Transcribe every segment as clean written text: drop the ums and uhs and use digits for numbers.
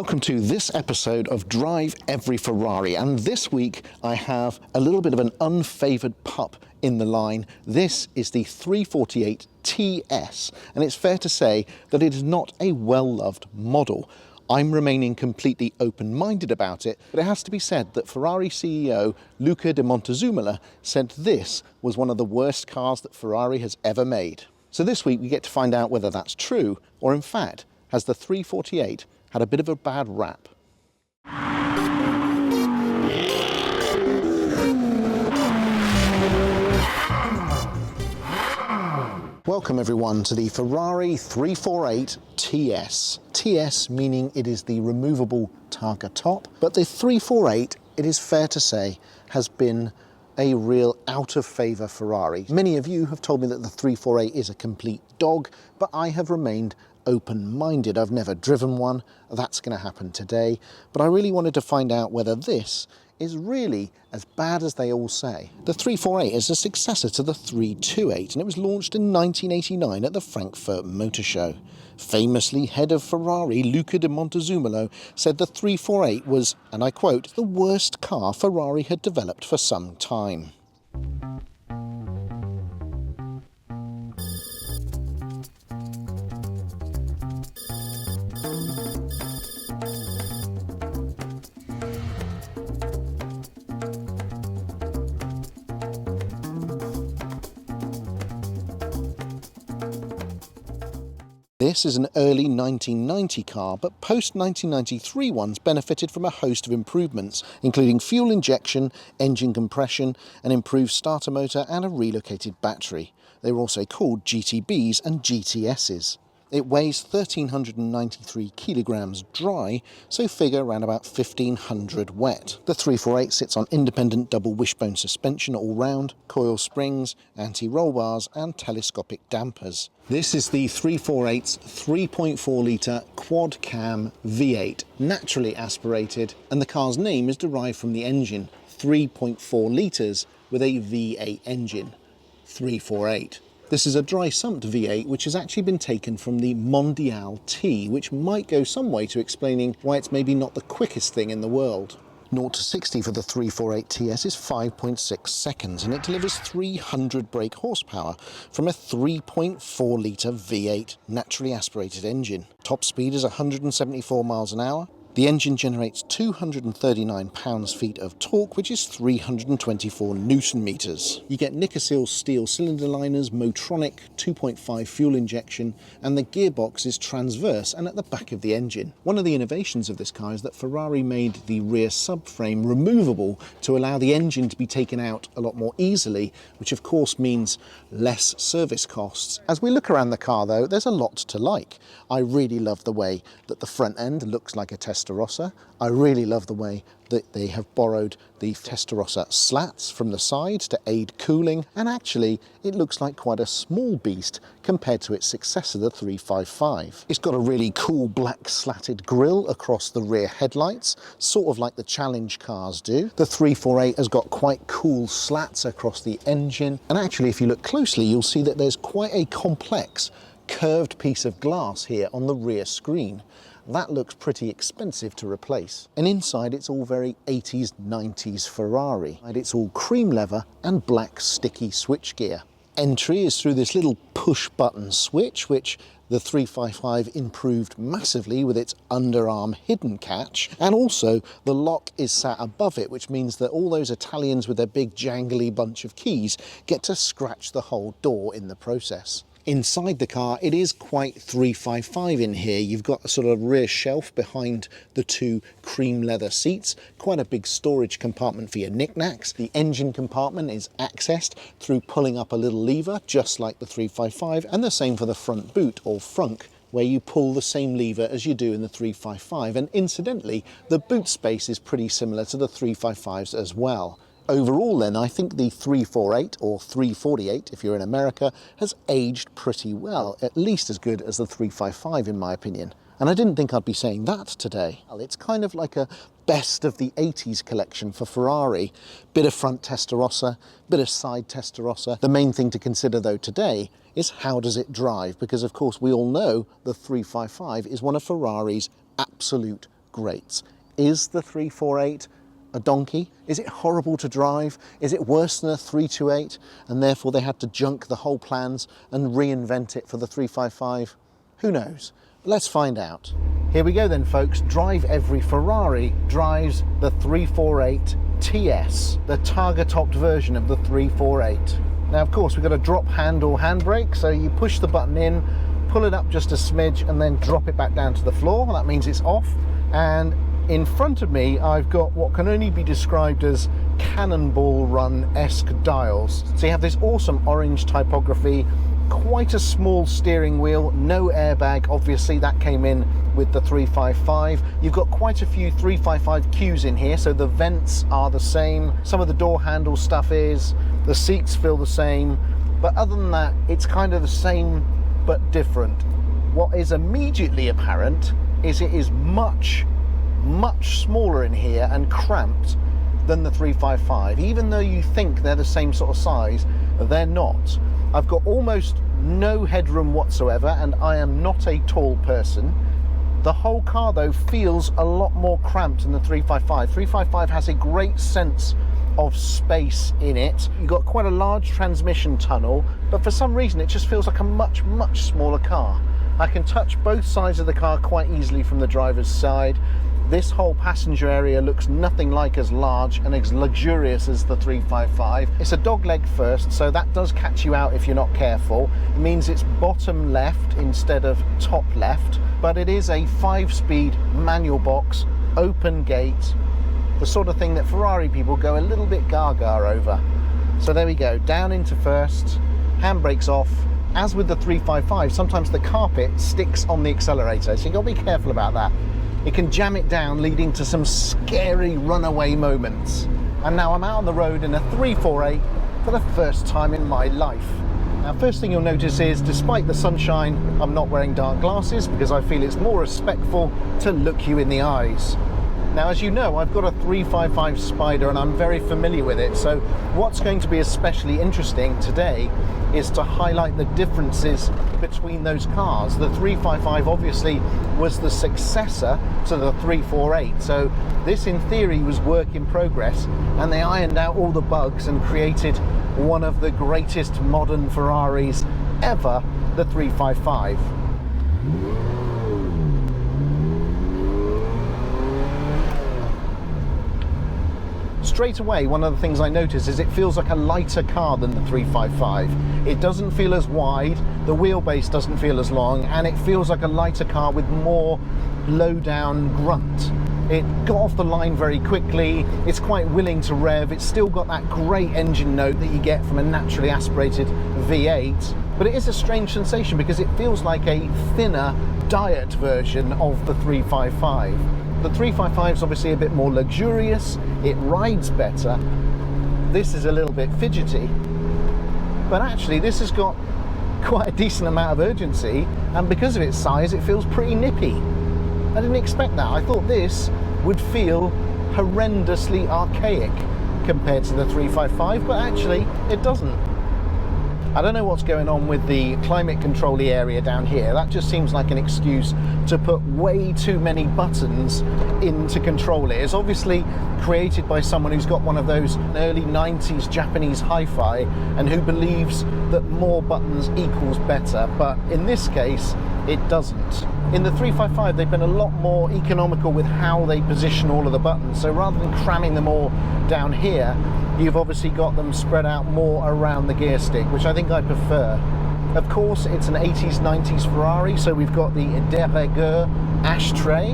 Welcome to this episode of Drive Every Ferrari, and this week I have a little bit of an unfavoured pup in the line. This is the 348 TS, and it's fair to say that it is not a well-loved model. I'm remaining completely open-minded about it, but it has to be said that Ferrari CEO Luca de Montezuma said this was one of the worst cars that Ferrari has ever made. So this week we get to find out whether that's true, or in fact, has the 348 had a bit of a bad rap. Welcome everyone to the Ferrari 348 TS. TS meaning it is the removable targa top, but the 348, it is fair to say, has been a real out of favour Ferrari. Many of you have told me that the 348 is a complete dog, but I have remained open-minded. I've never driven one. That's going to happen today, but I really wanted to find out whether this is really as bad as they all say. The 348 is a successor to the 328, and it was launched in 1989 at the Frankfurt Motor Show. Famously, head of Ferrari Luca de Montezuma said the 348 was, and I quote, the worst car Ferrari had developed for some time. This is an early 1990 car, but post-1993 ones benefited from a host of improvements, including fuel injection, engine compression, an improved starter motor and a relocated battery. They were also called GTBs and GTSs. It weighs 1,393 kilograms dry, so figure around about 1,500 wet. The 348 sits on independent double wishbone suspension all round, coil springs, anti-roll bars and telescopic dampers. This is the 348's 3.4 litre quad cam V8, naturally aspirated, and the car's name is derived from the engine, 3.4 litres with a V8 engine, 348. This is a dry-sumped V8 which has actually been taken from the Mondial T, which might go some way to explaining why it's maybe not the quickest thing in the world. 0 to 60 for the 348 TS is 5.6 seconds, and it delivers 300 brake horsepower from a 3.4 litre V8 naturally aspirated engine. Top speed is 174 miles an hour. The engine generates 239 pounds-feet of torque, which is 324 Newton-meters. You get Nikasil steel cylinder liners, Motronic 2.5 fuel injection, and the gearbox is transverse and at the back of the engine. One of the innovations of this car is that Ferrari made the rear subframe removable to allow the engine to be taken out a lot more easily, which of course means less service costs. As we look around the car though, there's a lot to like. I really love the way that the front end looks like a Testarossa. I really love the way that they have borrowed the Testarossa slats from the sides to aid cooling, and actually it looks like quite a small beast compared to its successor, the 355. It's got a really cool black slatted grille across the rear headlights, sort of like the Challenge cars do. The 348 has got quite cool slats across the engine, and actually if you look closely you'll see that there's quite a complex curved piece of glass here on the rear screen. That looks pretty expensive to replace. And inside it's all very 80s, 90s Ferrari. And it's all cream leather and black sticky switchgear. Entry is through this little push button switch, which the 355 improved massively with its underarm hidden catch. And also the lock is sat above it, which means that all those Italians with their big jangly bunch of keys get to scratch the whole door in the process. Inside the car, it is quite 355 in here. You've got a sort of rear shelf behind the two cream leather seats, quite a big storage compartment for your knickknacks. The engine compartment is accessed through pulling up a little lever, just like the 355, and the same for the front boot, or frunk, where you pull the same lever as you do in the 355. And incidentally, the boot space is pretty similar to the 355's as well. Overall then, I think the 348, or 348 if you're in America, has aged pretty well, at least as good as the 355 in my opinion. And I didn't think I'd be saying that today. Well, it's kind of like a best of the 80s collection for Ferrari. Bit of front Testarossa, bit of side Testarossa. The main thing to consider though today is how does it drive? Because of course we all know the 355 is one of Ferrari's absolute Great. Is the 348 a donkey? Is it horrible to drive? Is it worse than a 328 and therefore they had to junk the whole plans and reinvent it for the 355? Who knows? Let's find out. Here we go then, folks. DriveEveryFerrari drives the 348 TS, the targa-topped version of the 348. Now, of course, we've got a drop hand or handbrake, so you push the button in, pull it up just a smidge, and then drop it back down to the floor. That means it's off. And in front of me, I've got what can only be described as cannonball run-esque dials. So you have this awesome orange typography, quite a small steering wheel, no airbag, obviously that came in with the 355. You've got quite a few 355 cues in here, so the vents are the same, some of the door handle stuff is, the seats feel the same, but other than that, it's kind of the same but different. What is immediately apparent is it is much smaller in here and cramped than the 355. Even though you think they're the same sort of size, they're not. I've got almost no headroom whatsoever, and I am not a tall person. The whole car though feels a lot more cramped than the 355. 355 has a great sense of space in it. You've got quite a large transmission tunnel, but for some reason it just feels like a much smaller car. I can touch both sides of the car quite easily from the driver's side. This whole passenger area looks nothing like as large and as luxurious as the 355. It's a dogleg first, so that does catch you out if you're not careful. It means it's bottom left instead of top left, but it is a 5-speed manual box, open gate, the sort of thing that Ferrari people go a little bit gaga over. So there we go, down into first, handbrakes off. As with the 355, sometimes the carpet sticks on the accelerator, so you've got to be careful about that. It can jam it down, leading to some scary runaway moments. And now I'm out on the road in a 348 for the first time in my life. Now, first thing you'll notice is, despite the sunshine, I'm not wearing dark glasses because I feel it's more respectful to look you in the eyes. Now, as you know, I've got a 355 Spider and I'm very familiar with it, so what's going to be especially interesting today is to highlight the differences between those cars. The 355 obviously was the successor to the 348, so this in theory was work in progress, and they ironed out all the bugs and created one of the greatest modern Ferraris ever, the 355. Straight away, one of the things I notice is it feels like a lighter car than the 355. It doesn't feel as wide, the wheelbase doesn't feel as long, and it feels like a lighter car with more low-down grunt. It got off the line very quickly, it's quite willing to rev, it's still got that great engine note that you get from a naturally aspirated V8, but it is a strange sensation because it feels like a thinner diet version of the 355. The 355 is obviously a bit more luxurious, it rides better, this is a little bit fidgety, but actually this has got quite a decent amount of urgency, and because of its size it feels pretty nippy. I didn't expect that. I thought this would feel horrendously archaic compared to the 355, but actually it doesn't. I don't know what's going on with the climate control area down here. That just seems like an excuse to put way too many buttons into control it. It's obviously created by someone who's got one of those early 90s Japanese hi-fi and who believes that more buttons equals better, but in this case it doesn't. In the 355 they've been a lot more economical with how they position all of the buttons, so rather than cramming them all down here, you've obviously got them spread out more around the gear stick, which I think I prefer. Of course, it's an 80s, 90s Ferrari, so we've got the de rigueur ashtray,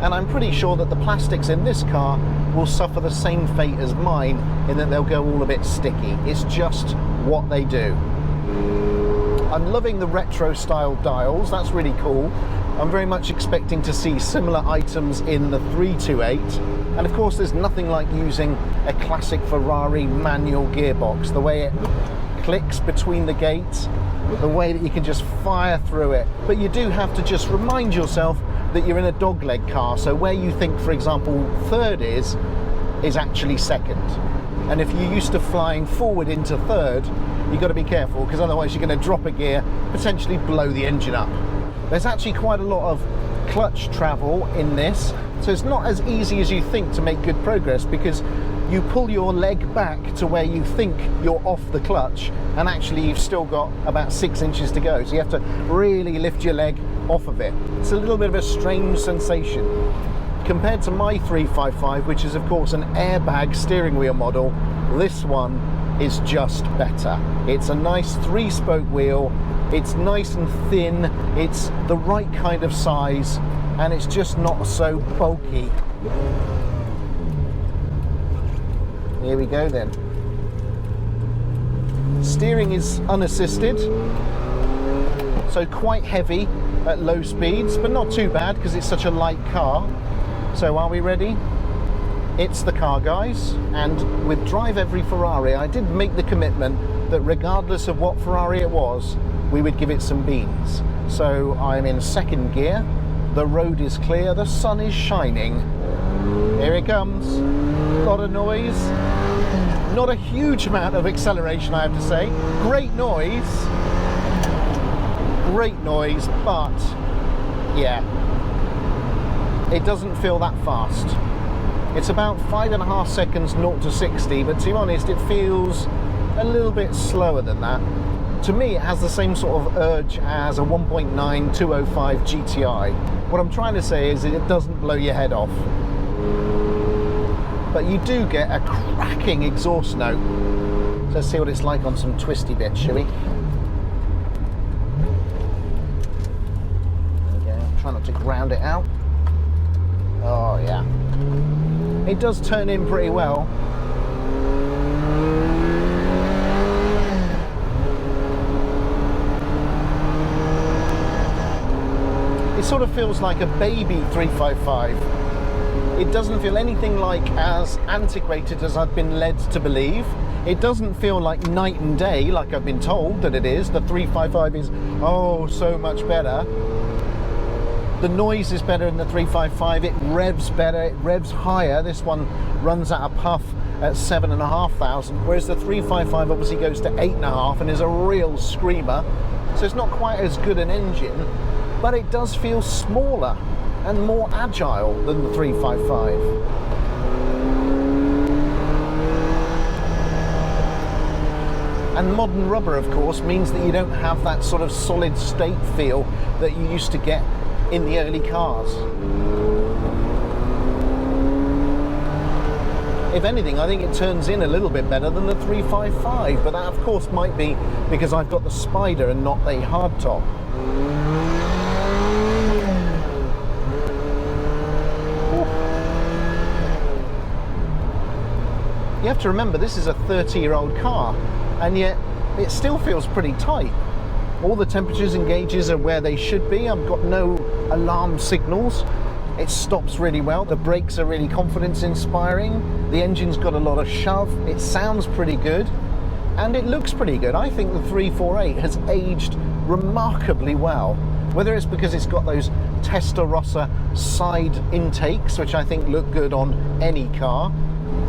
and I'm pretty sure that the plastics in this car will suffer the same fate as mine in that they'll go all a bit sticky. It's just what they do. I'm loving the retro style dials, that's really cool. I'm very much expecting to see similar items in the 328. And of course there's nothing like using a classic Ferrari manual gearbox. The way it clicks between the gates, the way that you can just fire through it. But you do have to just remind yourself that you're in a dogleg car, so where you think, for example, third is actually second. And if you're used to flying forward into third, you've got to be careful, because otherwise you're going to drop a gear, potentially blow the engine up. There's actually quite a lot of clutch travel in this. So it's not as easy as you think to make good progress, because you pull your leg back to where you think you're off the clutch, and actually you've still got about 6 inches to go. So you have to really lift your leg off of it. It's a little bit of a strange sensation. Compared to my 355, which is of course an airbag steering wheel model, this one is just better. It's a nice 3-spoke wheel, it's nice and thin, it's the right kind of size, and it's just not so bulky. Here we go then. Steering is unassisted, so quite heavy at low speeds, but not too bad because it's such a light car. So are we ready? It's the car guys, and with Drive Every Ferrari, I did make the commitment that regardless of what Ferrari it was, we would give it some beans. So I'm in second gear, the road is clear, the sun is shining. Here it comes. A lot of noise. Not a huge amount of acceleration, I have to say. Great noise, but yeah, it doesn't feel that fast. It's about 5.5 seconds 0 to 60, but to be honest, it feels a little bit slower than that. To me, it has the same sort of urge as a 1.9 205 GTI. What I'm trying to say is that it doesn't blow your head off, but you do get a cracking exhaust note. So let's see what it's like on some twisty bits, shall we? There we go. Try not to ground it out. Oh yeah. It does turn in pretty well. It sort of feels like a baby 355. It doesn't feel anything like as antiquated as I've been led to believe. It doesn't feel like night and day like I've been told that it is. The 355 is, oh, so much better. The noise is better in the 355, it revs better, it revs higher. This one runs at a puff at 7,500, whereas the 355 obviously goes to 8.5 and is a real screamer. So it's not quite as good an engine, but it does feel smaller and more agile than the 355. And modern rubber, of course, means that you don't have that sort of solid state feel that you used to get in the early cars. If anything, I think it turns in a little bit better than the 355, but that of course might be because I've got the Spider and not the hardtop. You have to remember, this is a 30-year-old car, and yet it still feels pretty tight. All the temperatures and gauges are where they should be. I've got no alarm signals. It stops really well. The brakes are really confidence-inspiring. The engine's got a lot of shove. It sounds pretty good, and it looks pretty good. I think the 348 has aged remarkably well. Whether it's because it's got those Testarossa side intakes, which I think look good on any car.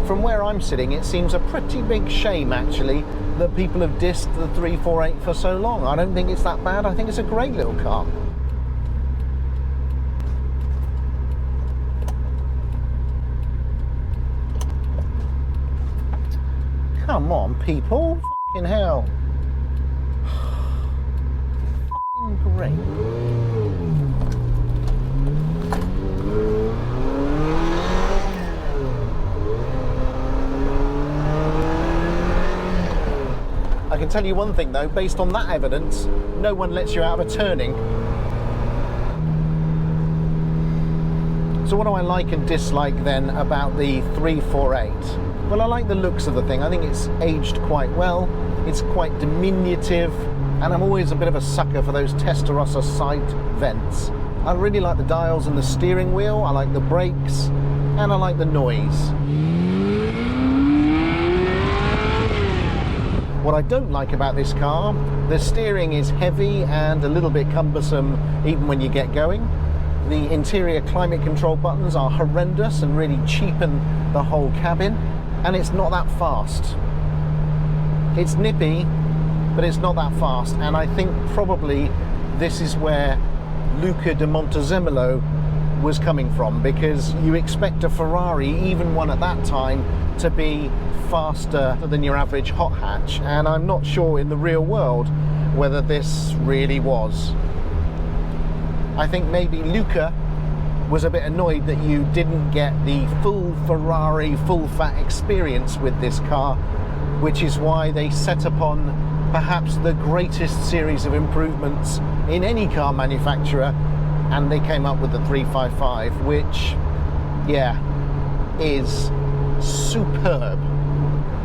From where I'm sitting, it seems a pretty big shame, actually, that people have dissed the 348 for so long. I don't think it's that bad. I think it's a great little car. Come on, people. Fucking hell. Fucking great. I can tell you one thing though, based on that evidence, no one lets you out of a turning. So what do I like and dislike then about the 348? Well, I like the looks of the thing. I think it's aged quite well. It's quite diminutive, and I'm always a bit of a sucker for those Testarossa side vents. I really like the dials and the steering wheel. I like the brakes, and I like the noise. What I don't like about this car, the steering is heavy and a little bit cumbersome even when you get going. The interior climate control buttons are horrendous and really cheapen the whole cabin, and it's not that fast. It's nippy, but it's not that fast, and I think probably this is where Luca de Montezemolo was coming from, because you expect a Ferrari, even one at that time, to be faster than your average hot hatch, and I'm not sure in the real world whether this really was. I think maybe Luca was a bit annoyed that you didn't get the full Ferrari, full fat experience with this car, which is why they set upon perhaps the greatest series of improvements in any car manufacturer, and they came up with the 355, which, yeah, is superb.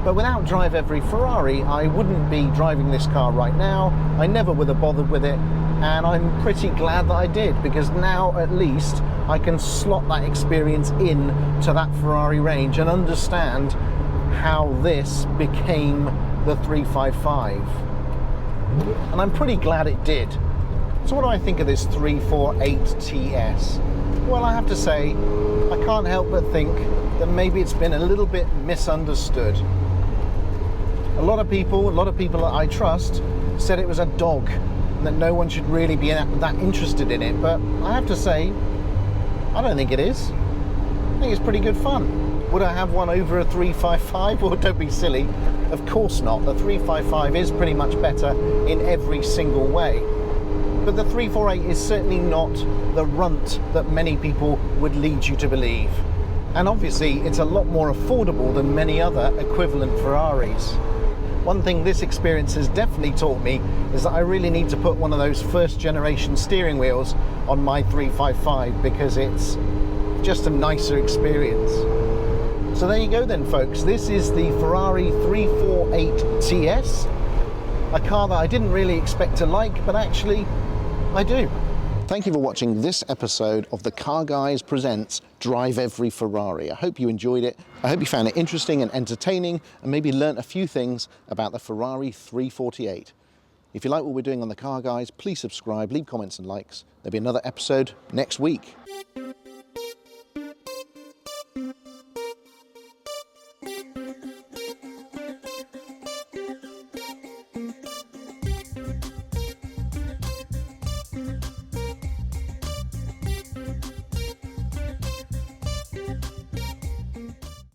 But without Drive Every Ferrari, I wouldn't be driving this car right now. I never would have bothered with it, and I'm pretty glad that I did, because now at least I can slot that experience in to that Ferrari range and understand how this became the 355. And I'm pretty glad it did. So what do I think of this 348 TS? Well, I have to say, I can't help but think that maybe it's been a little bit misunderstood. A lot of people that I trust said it was a dog and that no one should really be that interested in it, but I have to say, I don't think it is. I think it's pretty good fun. Would I have one over a 355? Well, don't be silly. Of course not. The 355 is pretty much better in every single way. But the 348 is certainly not the runt that many people would lead you to believe. And obviously, it's a lot more affordable than many other equivalent Ferraris. One thing this experience has definitely taught me is that I really need to put one of those first generation steering wheels on my 355, because it's just a nicer experience. So there you go then, folks. This is the Ferrari 348 TS, a car that I didn't really expect to like, but actually I do. Thank you for watching this episode of The Car Guys presents Drive Every Ferrari. I hope you enjoyed it. I hope you found it interesting and entertaining, and maybe learnt a few things about the Ferrari 348. If you like what we're doing on The Car Guys, please subscribe, leave comments and likes. There'll be another episode next week.